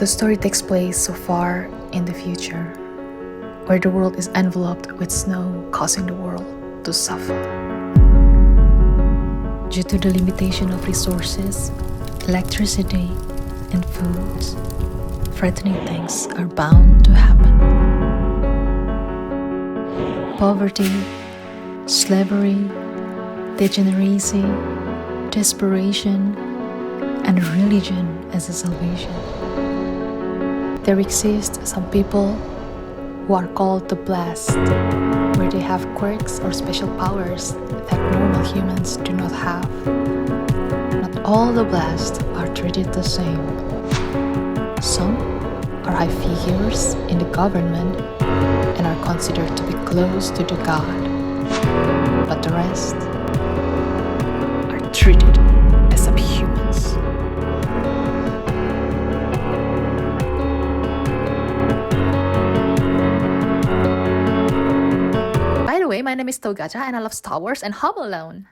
The story takes place so far in the future, where the world is enveloped with snow, causing the world to suffer. Due to the limitation of resources, electricity, and foods, frightening things are bound to happen. Poverty, slavery, degeneracy, desperation, and religion as a salvation. There exist some people who are called the blessed, where they have quirks or special powers that normal humans do not have. Not all the blessed are treated the same. Some are high figures in the government and are considered to be close to the God, but the rest are treated as subhumans. By the way, my name is Togacha and I love Star Wars and Home Alone.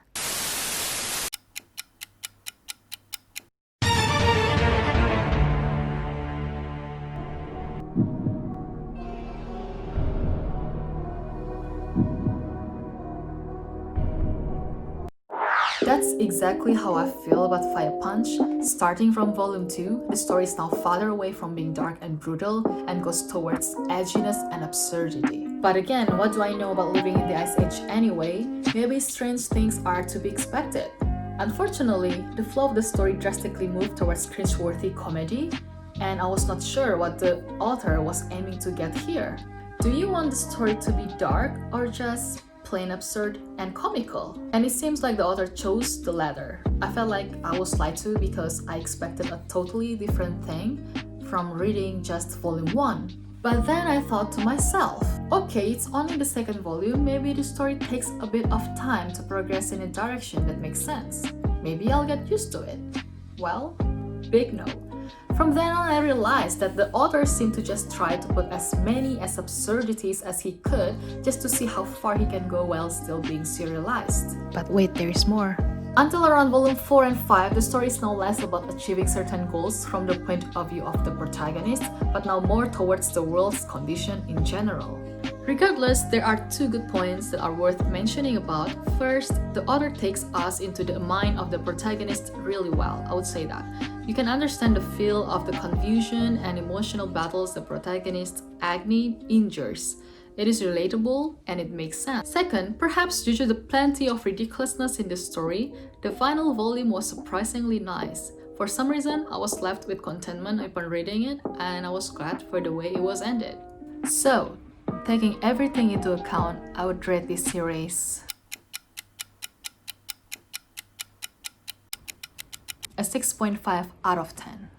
That's exactly how I feel about Fire Punch. Starting from Volume 2, the story is now farther away from being dark and brutal and goes towards edginess and absurdity. But again, what do I know about living in the Ice Age anyway? Maybe strange things are to be expected. Unfortunately, the flow of the story drastically moved towards cringeworthy comedy, and I was not sure what the author was aiming to get here. Do you want the story to be dark or just plain absurd and comical? And it seems like the author chose the latter. I felt like I was lied to because I expected a totally different thing from reading just volume 1. But then I thought to myself, okay, it's only the second volume, maybe the story takes a bit of time to progress in a direction that makes sense. Maybe I'll get used to it. Well, big no. From then on, I realized that the author seemed to just try to put as many as absurdities as he could just to see how far he can go while still being serialized. But wait, there is more. Until around volume 4 and 5, the story is now less about achieving certain goals from the point of view of the protagonist, but now more towards the world's condition in general. Regardless, there are two good points that are worth mentioning about. First, the author takes us into the mind of the protagonist really well, I would say that. You can understand the feel of the confusion and emotional battles the protagonist, Agni, endures. It is relatable and it makes sense. Second, perhaps due to the plenty of ridiculousness in the story, the final volume was surprisingly nice. For some reason, I was left with contentment upon reading it, and I was glad for the way it was ended. So, taking everything into account, I would rate this series a 6.5 out of 10.